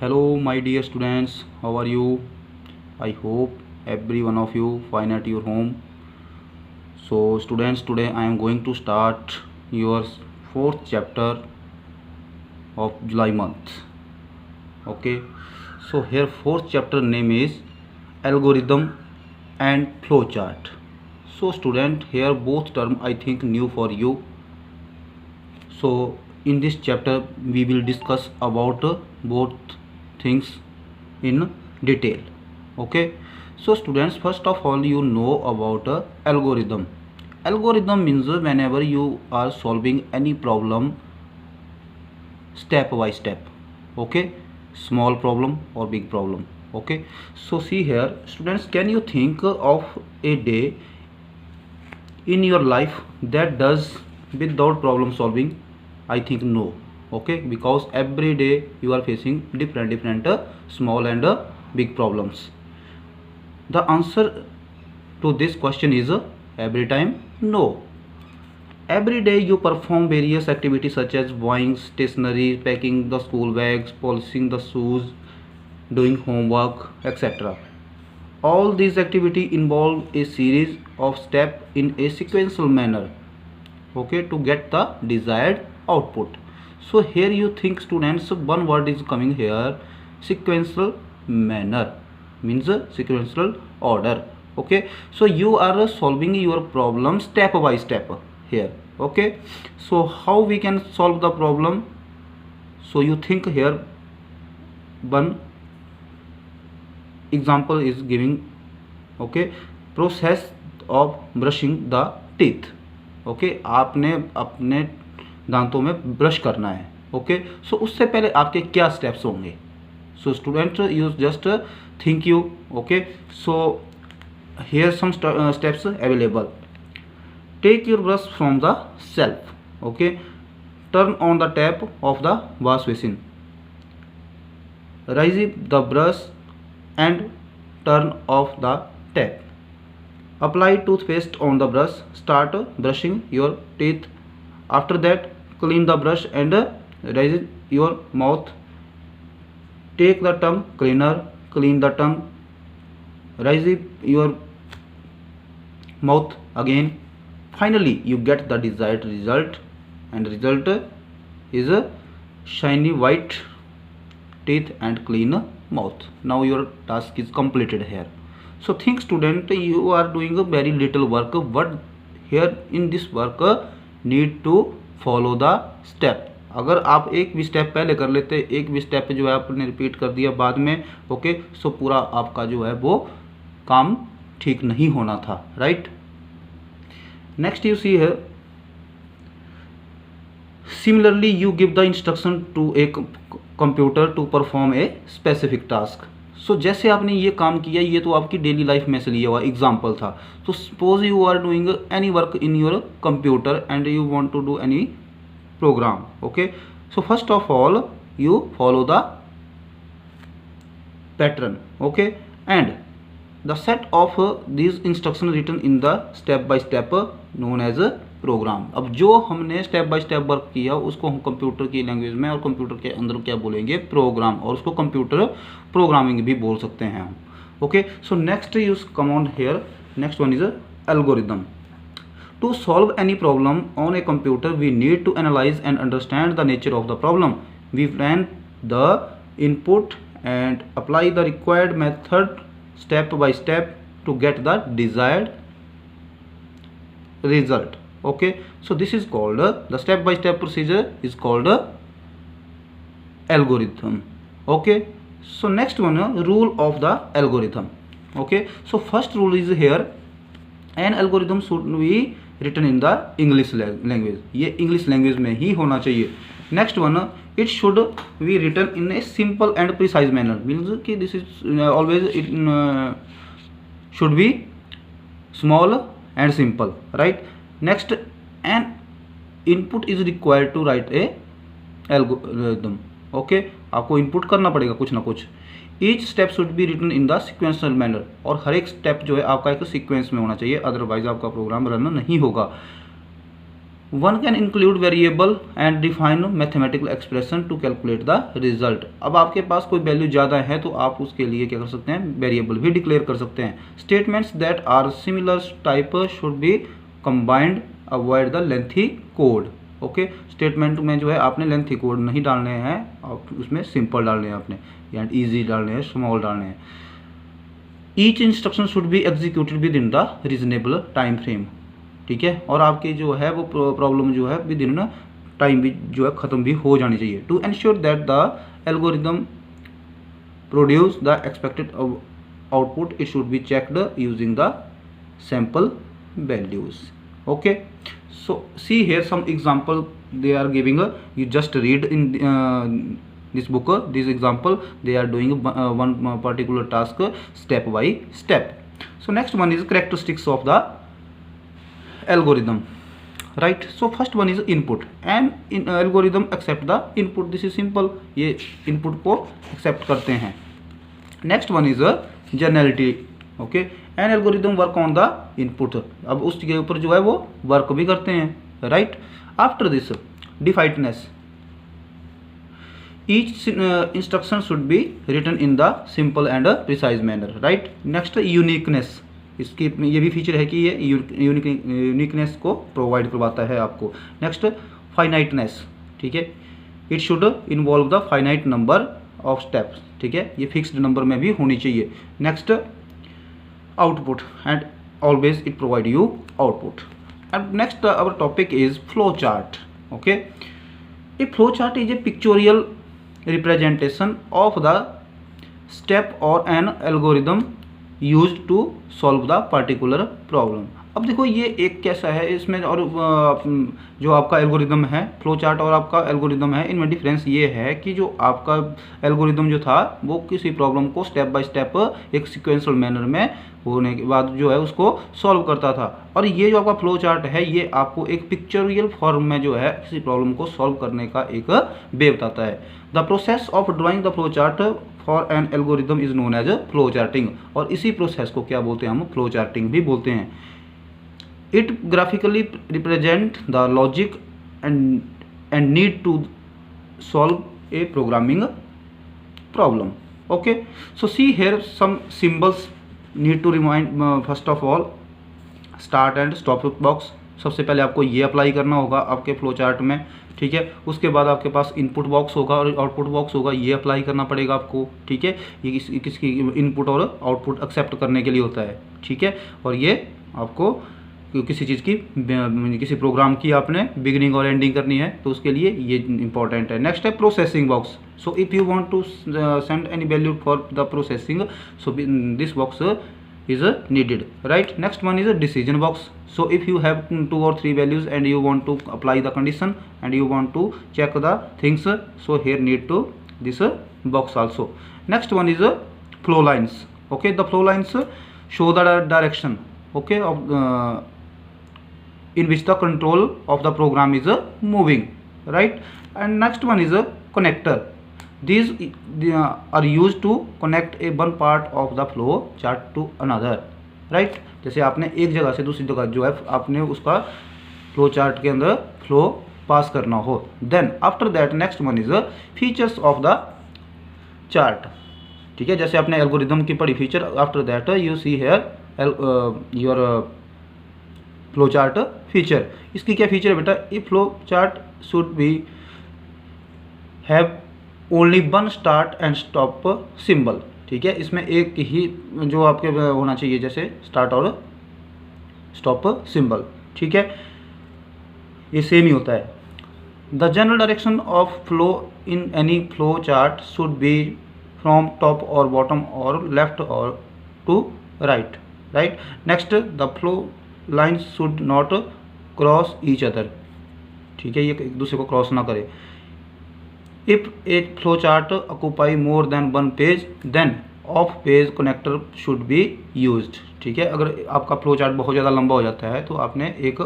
Hello, my dear students. How are you? I hope every one of you fine at your home. So, students, today I am going to start your fourth chapter of July month. Okay. So here fourth chapter name is algorithm and flowchart. So, student, here both term I think new for you. So in this chapter we will discuss about both things in detail. Okay, so students, first of all you know about algorithm. Algorithm means whenever you are solving any problem step by step. Okay, small problem or big problem. Okay, so see here students, can you think of a day in your life that does without problem solving? I think no. Okay, because every day you are facing different small and big problems. The answer to this question is every time no. Every day you perform various activities such as buying stationery, packing the school bags, polishing the shoes, doing homework, etc. All these activities involve a series of steps in a sequential manner, okay, to get the desired output. So here you think students, one word is coming here, sequential manner means sequential order. Okay, so you are solving your problem step by step here. Okay, so how we can solve the problem? So you think here one example is giving, okay, process of brushing the teeth. Okay, आपने अपने दांतों में brush करना है. Okay, सो उससे पहले आपके क्या स्टेप्स होंगे? So student you just think you. Okay, so here some steps available. Take your brush from the shelf. Okay, turn on the tap of the wash basin. Rise the brush and turn off the tap. Apply toothpaste on the brush. Start brushing your teeth. After that, clean the brush and raise your mouth. Take the tongue cleaner. Clean the tongue. Raise your mouth again. Finally, you get the desired result, and result is a shiny white teeth and clean mouth. Now your task is completed here. So think student, you are doing a very little work, but here in this work need to follow the step. अगर आप एक भी step पहले कर लेते, एक भी step जो है आपने रिपीट कर दिया बाद में, ओके, सो पूरा आपका जो है वो काम ठीक नहीं होना था, राइट. नेक्स्ट यू सी है, similarly you give the instruction to a computer to perform a specific task. So जैसे आपने ये काम किया, ये तो आपकी डेली लाइफ में से लिया हुआ एग्जाम्पल था. तो suppose you are doing any work in your computer and you want to do any program. Okay, so first of all you follow the pattern. Okay, and the set of these instructions written in the step by step known as program. अब जो हमने step by step work किया उसको हम computer की language में और computer के अंदर क्या बोलेंगे? प्रोग्राम. और उसको कंप्यूटर प्रोग्रामिंग भी बोल सकते हैं हम. Okay, so next use come on here. Next one is algorithm. To solve any problem on a computer we need to analyse and understand the nature of the problem. We plan the input and apply the required method step by step to get the desired result. Okay, so this is called the step by step procedure is called algorithm. Okay, so next one, rule of the algorithm. Okay, so first rule is here, an algorithm should be written in the English language. ये English language में ही होना चाहिए. Next one, it should be written in a simple and precise manner. Means कि this is always it should be small and simple, right? Next, an input is required to write a algorithm. Okay, आपको input करना पड़ेगा कुछ ना कुछ. Each step should be written in the sequential manner. और हर एक step जो है आपका एक सीक्वेंस में होना चाहिए, अदरवाइज आपका प्रोग्राम रन नहीं होगा. One can include variable and define mathematical expression to calculate the result. अब आपके पास कोई वैल्यू ज़्यादा है तो आप उसके लिए क्या कर सकते हैं, वेरिएबल भी डिक्लेयर कर सकते हैं। Statements that are similar type should be combined, avoid the lengthy code. Okay, statement में जो है आपने लेंथी कोड नहीं डालने हैं, आप उसमें सिंपल डालने हैं आपने, या ईजी डालने हैं, स्मॉल डालने हैं। Each instruction should be executed with in the reasonable time frame. ठीक है, और आपकी जो है वो प्रॉब्लम जो है विद इन टाइम भी जो है ख़त्म भी हो जानी चाहिए। To ensure that the algorithm produce the expected output, it should be checked using the sample values. Okay, so see here some example they are giving, you just read in this book, this example they are doing one particular task step by step. So next one is characteristics of the algorithm, right? So first one is input, and in algorithm accept the input, this is simple, ये input को accept करते हैं। next one is generality, okay, N algorithm work on the input, अब उसके ऊपर जो है वो वर्क भी करते हैं, right? After this definiteness, each instruction should be written in the simple and precise manner, right? Next uniqueness, इसकी ये भी फीचर है कि ये यूनिकनेस को प्रोवाइड करवाता है आपको। नेक्स्ट फाइनाइटनेस, ठीक है, it should involve the finite number of steps, ठीक है, ये फिक्स्ड नंबर में भी होनी चाहिए। Next output, and always it provide you output. And next our topic is flow chart. Okay, a flow chart is a pictorial representation of the step or an algorithm used to solve the particular problem. अब देखो ये एक कैसा है इसमें, और जो आपका एल्गोरिदम है, फ्लो चार्ट और आपका एल्गोरिदम है, इनमें डिफरेंस ये है कि जो आपका एल्गोरिदम जो था वो किसी प्रॉब्लम को स्टेप बाय स्टेप एक सिक्वेंशियल मैनर में होने के बाद जो है उसको सॉल्व करता था, और ये जो आपका फ्लो चार्ट है ये आपको एक पिक्चरियल फॉर्म में जो है किसी प्रॉब्लम को सॉल्व करने का एक वे बताता है। The process of drawing the flow chart for an algorithm is known as flow charting, और इसी प्रोसेस को क्या बोलते हैं, हम फ्लो चार्टिंग भी बोलते हैं। It graphically represent the logic and need to solve a programming problem. Okay, so see here some symbols need to remind, first of all start and stop box, सबसे पहले आपको ये अप्लाई करना होगा आपके फ्लो चार्ट में, ठीक है। उसके बाद आपके पास इनपुट बॉक्स होगा और आउटपुट बॉक्स होगा, ये अप्लाई करना पड़ेगा आपको, ठीक है। ये किसकी इनपुट और आउटपुट एक्सेप्ट करने के लिए होता है, ठीक है। और ये आपको किसी चीज़ की, किसी प्रोग्राम की आपने बिगिनिंग और एंडिंग करनी है तो उसके लिए ये इंपॉर्टेंट है। नेक्स्ट है processing box. So if you want to send any value for the processing, so this box is needed, right? Next one is a decision box. So if you have 2 or 3 values and you want to apply the condition and you want to check the things, so here need to this box also. Next one is flow lines. Okay, the flow lines show the direction, okay, of in which the control of the program is moving, right? And next one is a connector. These are used to connect a one part of the flow chart to another, right? जैसे आपने एक जगह से दूसरी जगह जो है आपने उसका फ्लो चार्ट के अंदर फ्लो पास करना हो। Then after that next one is features of the chart, ठीक है। जैसे आपने एल्गोरिदम की पढ़ी feature, after that you see here your flow chart feature. इसकी क्या फीचर है बेटा? A flow chart should be have only one start and stop symbol, ठीक है। इसमें एक ही जो आपके होना चाहिए, जैसे स्टार्ट और स्टॉप सिंबल, ठीक है। ये सेम ही होता है। The general direction of flow in any flow chart should be from top और बॉटम और लेफ्ट और to right, right. Next the flow lines should not cross each other, ठीक है, ये एक दूसरे को क्रॉस ना करे। If a flowchart occupy more than one page, then off-page connector should be used, ठीक है। अगर आपका फ्लो चार्ट बहुत ज़्यादा लंबा हो जाता है तो आपने एक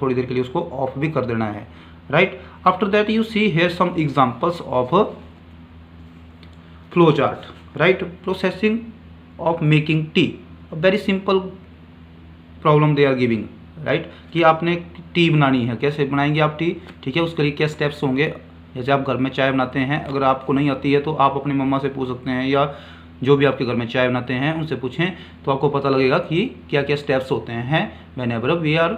थोड़ी देर के लिए उसको ऑफ भी कर देना है, right. After that you see here some examples of flow chart, right. Processing of making tea, very simple problem they are giving, right, कि आपने टी बनानी है, कैसे बनाएंगे आप टी, ठीक है, उसके लिए क्या स्टेप्स होंगे। जैसे आप घर में चाय बनाते हैं, अगर आपको नहीं आती है तो आप अपनी मम्मा से पूछ सकते हैं, या जो भी आपके घर में चाय बनाते हैं उनसे पूछें, तो आपको पता लगेगा कि क्या क्या स्टेप्स होते हैं whenever we are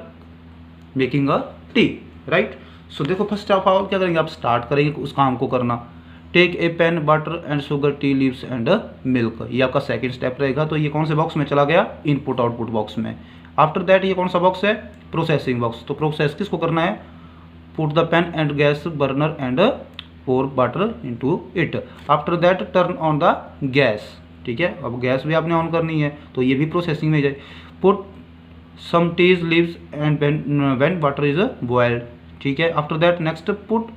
making a tea, right. So देखो फर्स्ट ऑफ ऑल क्या करेंगे, आप स्टार्ट करेंगे उस काम को करना। Take a pan butter and sugar tea leaves and milk, ये आपका सेकंड स्टेप रहेगा। तो ये कौन से बॉक्स में चला गया, इनपुट आउटपुट बॉक्स में। आफ्टर दैट ये कौन सा बॉक्स है, प्रोसेसिंग बॉक्स। तो प्रोसेस किसको करना है, put the pan and gas burner and pour butter into it. After that turn on the gas, ठीक है, अब गैस भी आपने ऑन करनी है, तो ये भी प्रोसेसिंग में जाए। Put some teas leaves and when butter is boiled, ठीक है। After that next put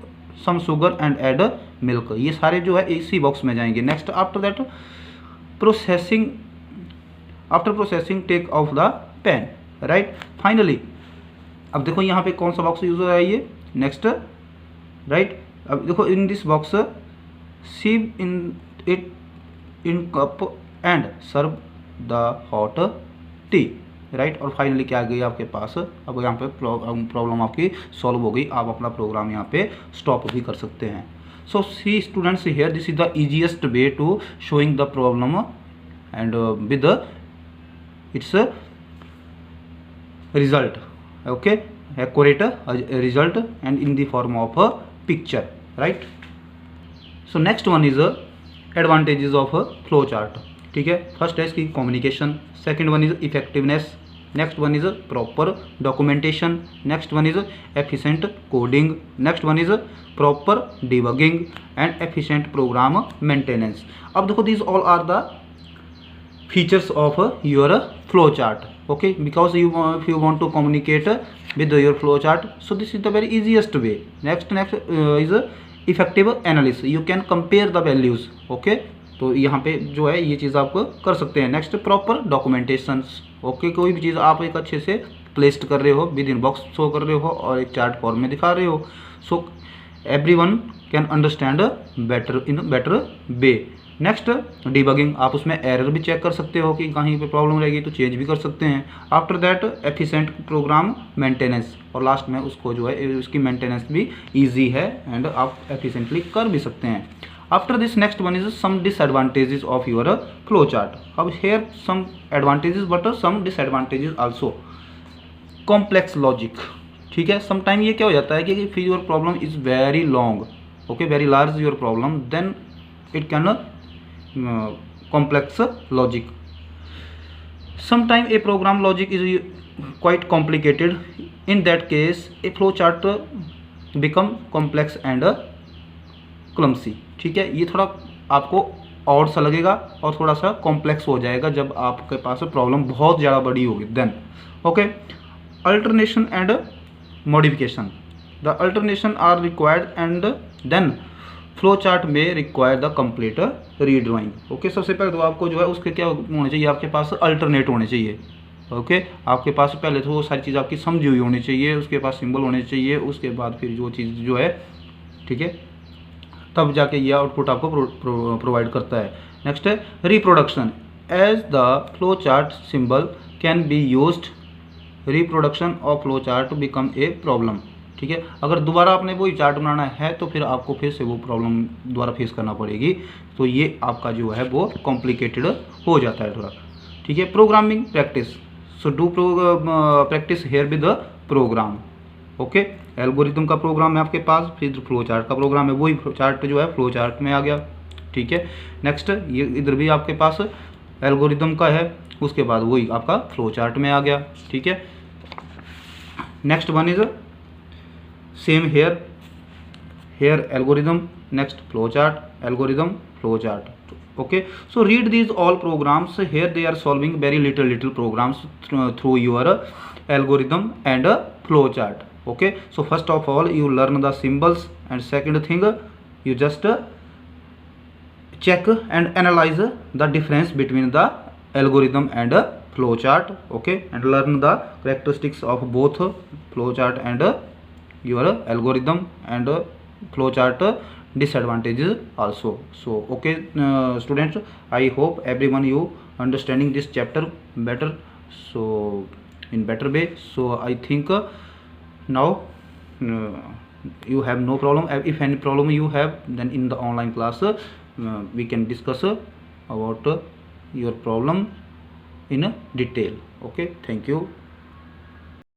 some sugar and add milk, ये सारे जो है इसी बॉक्स में जाएंगे। Next after that processing, after processing take off the pan, right. Finally अब देखो यहाँ पे कौन सा बॉक्स यूज हो रहा है, ये नेक्स्ट, राइट। अब देखो in this box sieve in it in cup and serve the hot tea, right. और फाइनली क्या आ गई आपके पास, अब यहाँ पे प्रॉब्लम आपकी सॉल्व हो गई, आप अपना प्रोग्राम यहाँ पे स्टॉप भी कर सकते हैं। So see students here, this is the easiest way to showing the problem and with its result, okay, accurate result and in the form of a picture, right. So next one is advantages of a flow chart, ठीक है। First है इसकी communication, second one is effectiveness, next one is proper documentation, next one is efficient coding, next one is proper debugging and efficient program maintenance. अब देखो these all are the features of your flow chart, okay, because if you want to communicate with your flow chart, so this is the very easiest way. Next is effective analysis, you can compare the values, okay, तो यहाँ पे जो है ये चीज़ आप कर सकते हैं। नेक्स्ट प्रॉपर डॉक्यूमेंटेशन, ओके, कोई भी चीज़ आप एक अच्छे से प्लेस्ड कर रहे हो, विद इन बॉक्स शो कर रहे हो और एक चार्ट फॉर्म में दिखा रहे हो, so everyone can understand better in better way. Next debugging, आप उसमें एरर भी चेक कर सकते हो कि कहीं पे प्रॉब्लम रहेगी तो चेंज भी कर सकते हैं। After that efficient program maintenance, और लास्ट में उसको जो है उसकी मेंटेनेंस भी इजी है एंड आप एफिशिएंटली कर भी सकते हैं। After this next one is some disadvantages of your flow chart. अब here some advantages but some disadvantages also. Complex logic, ठीक है, समटाइम ये क्या हो जाता है कि फिर your problem is very long, okay, very large your problem, then it can complex logic. Sometimes a program logic is quite complicated. In that case, a flow chart become complex and clumsy, ठीक है। ये थोड़ा आपको और सा लगेगा और थोड़ा सा कॉम्प्लेक्स हो जाएगा जब आपके पास प्रॉब्लम बहुत ज़्यादा बड़ी होगी। Then okay, alternation and modification, the alternation are required and then flow chart में require the complete redrawing, okay. सबसे पहले तो आपको जो है उसके क्या होने चाहिए, आपके पास अल्टरनेट होने चाहिए, ओके। आपके पास पहले तो वो सारी चीज़ आपकी समझी हुई होनी चाहिए, उसके पास सिंबल होने चाहिए, उसके बाद फिर जो चीज़ जो है, ठीक है, तब जाके ये आउटपुट आपको प्रोवाइड करता है। नेक्स्ट है reproduction, as the flow chart symbol can be used, reproduction of flow chart become a problem, ठीक है। अगर दोबारा आपने वही चार्ट बनाना है तो फिर आपको फिर से वो प्रॉब्लम दोबारा फेस करना पड़ेगी, तो ये आपका जो है वो कॉम्प्लिकेटेड हो जाता है थोड़ा, ठीक है। Programming practice, so do practice here with the program, okay. Algorithm का प्रोग्राम है आपके पास, फिर फ्लो चार्ट का प्रोग्राम है, वही चार्ट जो है फ्लो चार्ट में आ गया, ठीक है। नेक्स्ट ये इधर भी आपके पास एल्गोरिथम का है, उसके बाद वही आपका फ्लो चार्ट में आ गया, ठीक है। Next one is same here algorithm, next flowchart, algorithm, flowchart, okay. So read these all programs, here they are solving very little programs through your algorithm and flowchart, okay. So first of all you learn the symbols, and second thing you just check and analyze the difference between the algorithm and flowchart, okay, and learn the characteristics of both flowchart and your algorithm and flowchart disadvantages also. So okay, students, I hope everyone you understanding this chapter better. So in better way. So I think now uh, you have no problem. If any problem you have, then in the online class we can discuss about your problem in detail. Okay, thank you.